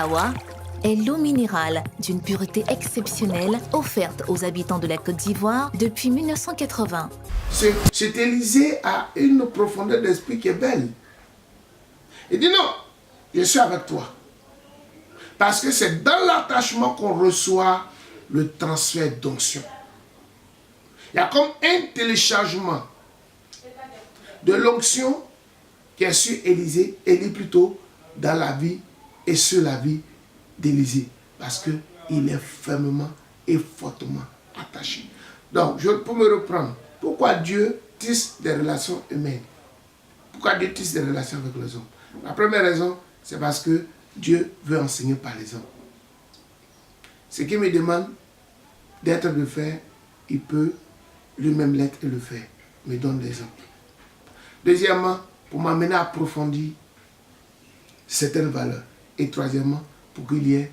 Awa est l'eau minérale d'une pureté exceptionnelle offerte aux habitants de la Côte d'Ivoire depuis 1980. Cet Élysée a une profondeur d'esprit qui est belle. Il dit non, je suis avec toi. Parce que c'est dans l'attachement qu'on reçoit le transfert d'onction. Il y a comme un téléchargement de l'onction qui est sur Élysée, Élie plutôt dans la vie et sur la vie d'Élysée. Parce qu'il est fermement et fortement attaché. Donc, pour me reprendre, pourquoi Dieu tisse des relations humaines? Pourquoi Dieu tisse des relations avec les hommes? La première raison, c'est parce que Dieu veut enseigner par les hommes. Ce qui me demande d'être de faire, il peut lui-même l'être et le faire. Me donne l'exemple. Deuxièmement, pour m'amener à approfondir certaines valeurs. Et troisièmement, pour qu'il y ait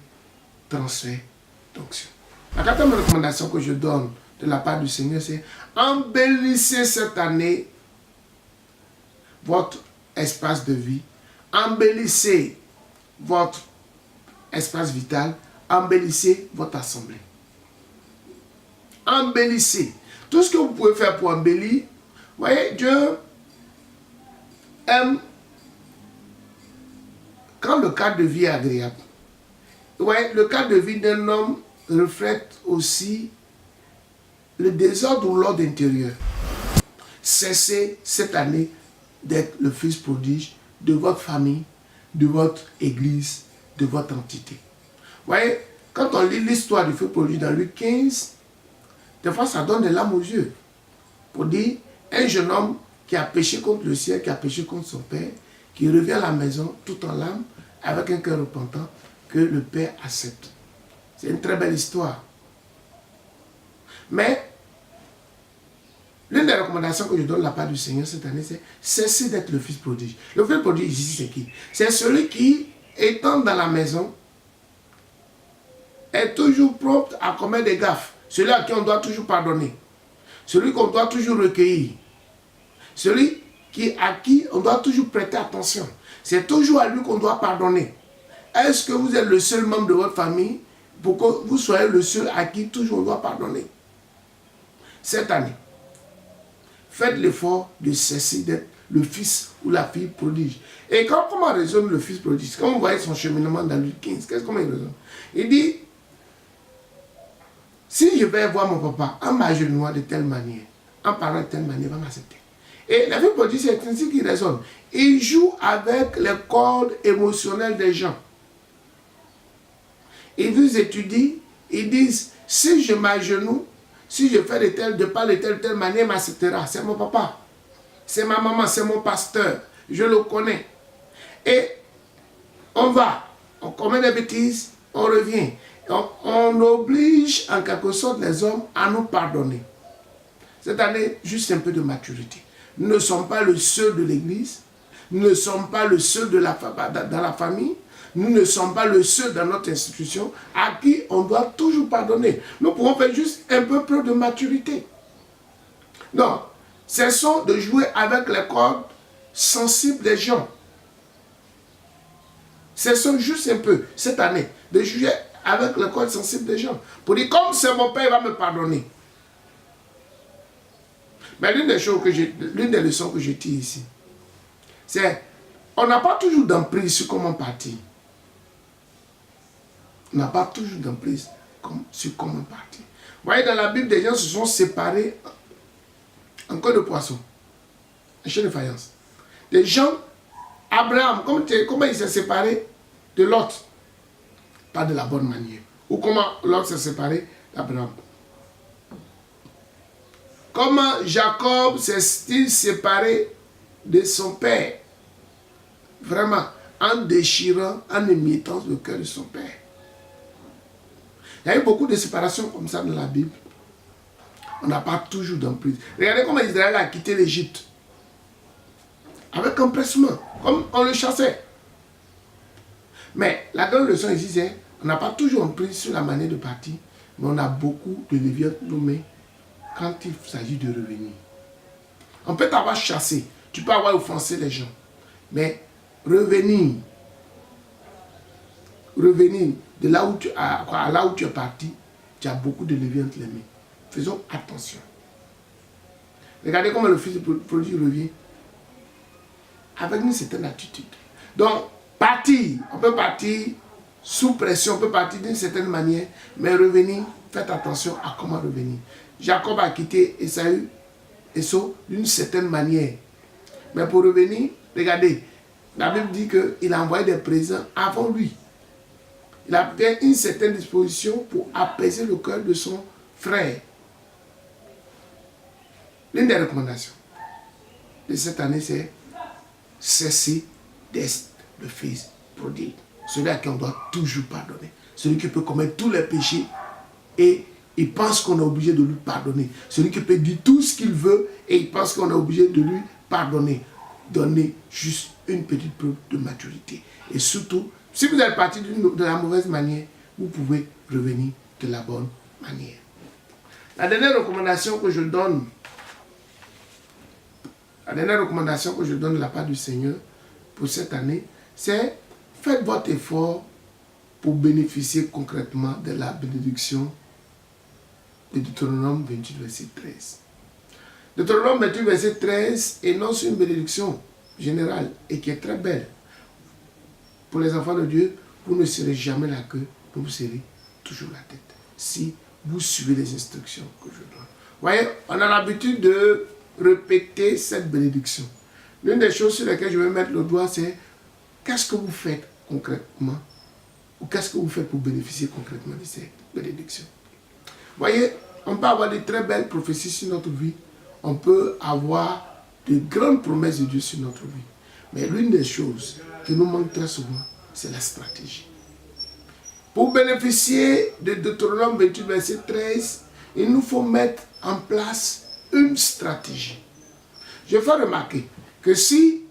transfert d'onction. La quatrième recommandation que je donne de la part du Seigneur, c'est embellissez cette année votre espace de vie, embellissez votre espace vital, embellissez votre assemblée. Embellissez. Tout ce que vous pouvez faire pour embellir, vous voyez, Dieu aime quand le cadre de vie est agréable. Vous voyez, le cadre de vie d'un homme reflète aussi le désordre ou l'ordre intérieur. Cessez cette année d'être le fils prodige de votre famille, de votre église, de votre entité. Vous voyez, quand on lit l'histoire du fils prodige dans Luc 15, des fois ça donne des larmes aux yeux. Pour dire, un jeune homme qui a péché contre le ciel, qui a péché contre son père, qui revient à la maison tout en larmes, avec un cœur repentant, que le père accepte. C'est une très belle histoire. Mais, l'une des recommandations que je donne de la part du Seigneur cette année, c'est cesser d'être le fils prodige. Le fils prodige ici, c'est qui? C'est celui qui, étant dans la maison, est toujours prompt à commettre des gaffes. Celui à qui on doit toujours pardonner. Celui qu'on doit toujours recueillir. Celui à qui on doit toujours prêter attention. C'est toujours à lui qu'on doit pardonner. Est-ce que vous êtes le seul membre de votre famille pour que vous soyez le seul à qui toujours on doit pardonner? Cette année, faites l'effort de cesser d'être le fils ou la fille prodige. Et comment raisonne le fils prodige? Quand vous voyez son cheminement dans Luc 15, comment il raisonne? Il dit, si je vais voir mon papa en m'agenouillant de telle manière, en parlant de telle manière, il va m'accepter. Et la fille prodige, c'est ainsi qu'il raisonne. Il joue avec les cordes émotionnelles des gens. Ils vous étudient, ils disent, si je m'agenouille, si je fais de telle manière, il m'acceptera. C'est mon papa, c'est ma maman, c'est mon pasteur, je le connais. Et on commet des bêtises, on revient. On oblige en quelque sorte les hommes à nous pardonner. Cette année, juste un peu de maturité. Nous ne sommes pas le seul de l'église, nous ne sommes pas le seul dans la famille, nous ne sommes pas le seul dans notre institution à qui on doit toujours pardonner. Nous pouvons faire juste un peu plus de maturité. Donc, cessons de jouer avec les cordes sensibles des gens. Cessons juste un peu, cette année, de jouer avec les cordes sensibles des gens. Pour dire, comme c'est mon père, il va me pardonner. Mais l'une des leçons que je tire ici, c'est on n'a pas toujours d'emprise sur comment partir. On n'a pas toujours d'emprise sur comment partir. Vous voyez, dans la Bible, des gens se sont séparés en queue de poisson, un chien de faïence. Des gens, Abraham, comment il s'est séparé de Lot? Pas de la bonne manière. Ou comment Lot s'est séparé d'Abraham? Comment Jacob s'est-il séparé de son père? Vraiment, en déchirant, en émiettant le cœur de son père. Il y a eu beaucoup de séparations comme ça dans la Bible. On n'a pas toujours d'emprise. Regardez comment Israël a quitté l'Égypte. Avec empressement, comme on le chassait. Mais la grande leçon ici, c'est on n'a pas toujours emprise sur la manière de partir, mais on a beaucoup de leviers nommés quand il s'agit de revenir. On peut t'avoir chassé, tu peux avoir offensé les gens, mais revenir revenir de là où à là où tu es parti, tu as beaucoup de leviers entre les mains. Faisons attention. Regardez comment le fils du produit revient. Avec une certaine attitude. Donc, partir, on peut partir sous pression, on peut partir d'une certaine manière, mais revenir, faites attention à comment revenir. Jacob a quitté Esau d'une certaine manière. Mais pour revenir, regardez, la Bible dit qu'il a envoyé des présents avant lui. Il a fait une certaine disposition pour apaiser le cœur de son frère. L'une des recommandations de cette année, c'est cesser d'être le fils prodigue. Celui à qui on doit toujours pardonner. Celui qui peut commettre tous les péchés et il pense qu'on est obligé de lui pardonner. Celui qui peut dire tout ce qu'il veut et il pense qu'on est obligé de lui pardonner. Donnez juste une petite preuve de maturité. Et surtout, si vous êtes parti de la mauvaise manière, vous pouvez revenir de la bonne manière. La dernière recommandation que je donne, de la part du Seigneur pour cette année, c'est faites votre effort pour bénéficier concrètement de la bénédiction de Deutéronome 28, verset 13. Deutéronome 28, verset 13 énonce une bénédiction générale et qui est très belle. Pour les enfants de Dieu, vous ne serez jamais la queue, mais vous serez toujours la tête. Si vous suivez les instructions que je donne. Vous voyez, on a l'habitude de répéter cette bénédiction. L'une des choses sur lesquelles je vais mettre le doigt, c'est qu'est-ce que vous faites concrètement ou qu'est-ce que vous faites pour bénéficier concrètement de cette bénédiction. Vous voyez, on peut avoir de très belles prophéties sur notre vie. On peut avoir de grandes promesses de Dieu sur notre vie. Mais l'une des choses qui nous manque très souvent, c'est la stratégie. Pour bénéficier de Deutéronome 28, verset 13, il nous faut mettre en place une stratégie. Je fais remarquer que si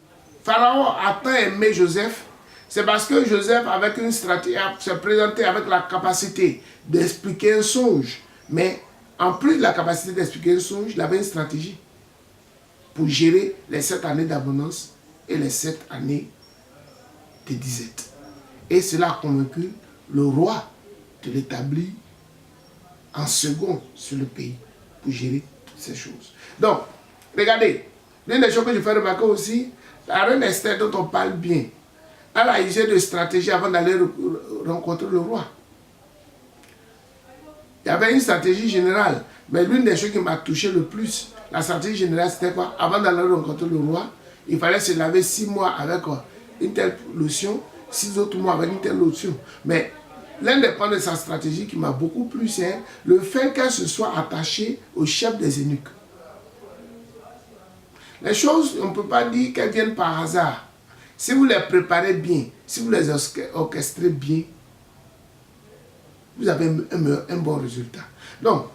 Pharaon a tant aimé Joseph, c'est parce que Joseph, avec une stratégie, s'est présenté avec la capacité d'expliquer un songe. Mais en plus de la capacité d'expliquer un songe, il avait une stratégie pour gérer les 7 années d'abondance et les 7 années de disette. Et cela a convaincu le roi de l'établir en second sur le pays pour gérer toutes ces choses. Donc, regardez, l'une des choses que je fais remarquer aussi, la reine Esther dont on parle bien, elle a usé de stratégie avant d'aller rencontrer le roi. Il y avait une stratégie générale, mais l'une des choses qui m'a touché le plus, la stratégie générale, c'était quoi? Avant d'aller rencontrer le roi, il fallait se laver 6 mois avec une telle lotion, 6 autres mois avec une telle lotion. Mais l'un des points de sa stratégie qui m'a beaucoup plu, c'est le fait qu'elle se soit attachée au chef des eunuques. Les choses, on ne peut pas dire qu'elles viennent par hasard. Si vous les préparez bien, si vous les orchestrez bien, vous avez un bon résultat. Donc,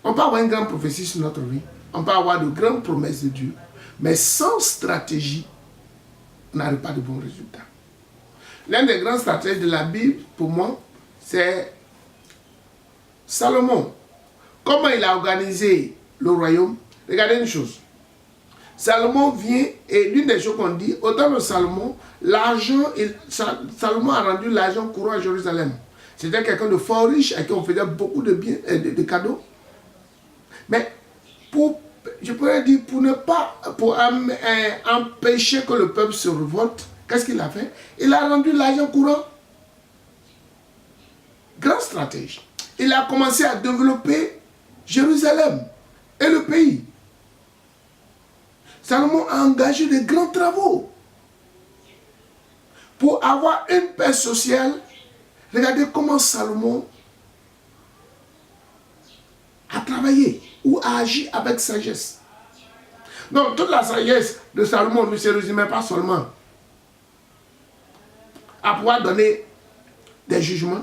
on peut avoir une grande prophétie sur notre vie, on peut avoir de grandes promesses de Dieu, mais sans stratégie, on n'arrive pas de bons résultats. L'un des grands stratèges de la Bible, pour moi, c'est Salomon. Comment il a organisé le royaume? Regardez une chose. Salomon vient, et l'une des choses qu'on dit, au temps de Salomon, Salomon a rendu l'argent courant à Jérusalem. C'était quelqu'un de fort riche, à qui on faisait beaucoup de biens, de cadeaux. Mais, je pourrais dire, pour empêcher que le peuple se révolte, qu'est-ce qu'il a fait? Il a rendu l'argent courant. Grand stratège. Il a commencé à développer Jérusalem et le pays. Salomon a engagé de grands travaux pour avoir une paix sociale. Regardez comment Salomon a travaillé ou a agi avec sagesse. Donc toute la sagesse de Salomon ne se résumait pas seulement à pouvoir donner des jugements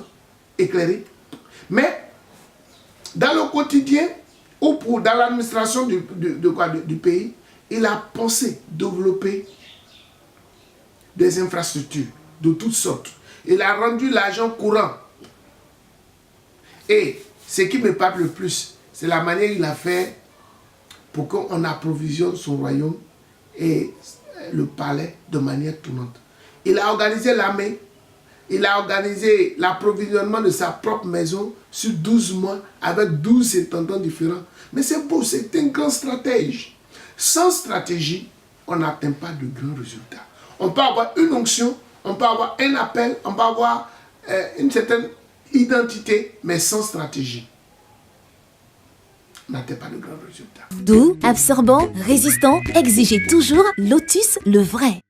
éclairés, mais dans le quotidien ou dans l'administration du pays, il a pensé développer des infrastructures de toutes sortes. Il a rendu l'argent courant. Et ce qui me parle le plus, c'est la manière qu'il a fait pour qu'on approvisionne son royaume et le palais de manière tournante. Il a organisé l'armée. il a organisé l'approvisionnement de sa propre maison sur 12 mois avec 12 intendants différents. Mais c'est beau, c'est un grand stratège. Sans stratégie, on n'atteint pas de grands résultats. On peut avoir une onction, on peut avoir un appel, on peut avoir une certaine identité, mais sans stratégie, on n'atteint pas de grands résultats. Doux, absorbant, résistant, exigez toujours Lotus le vrai.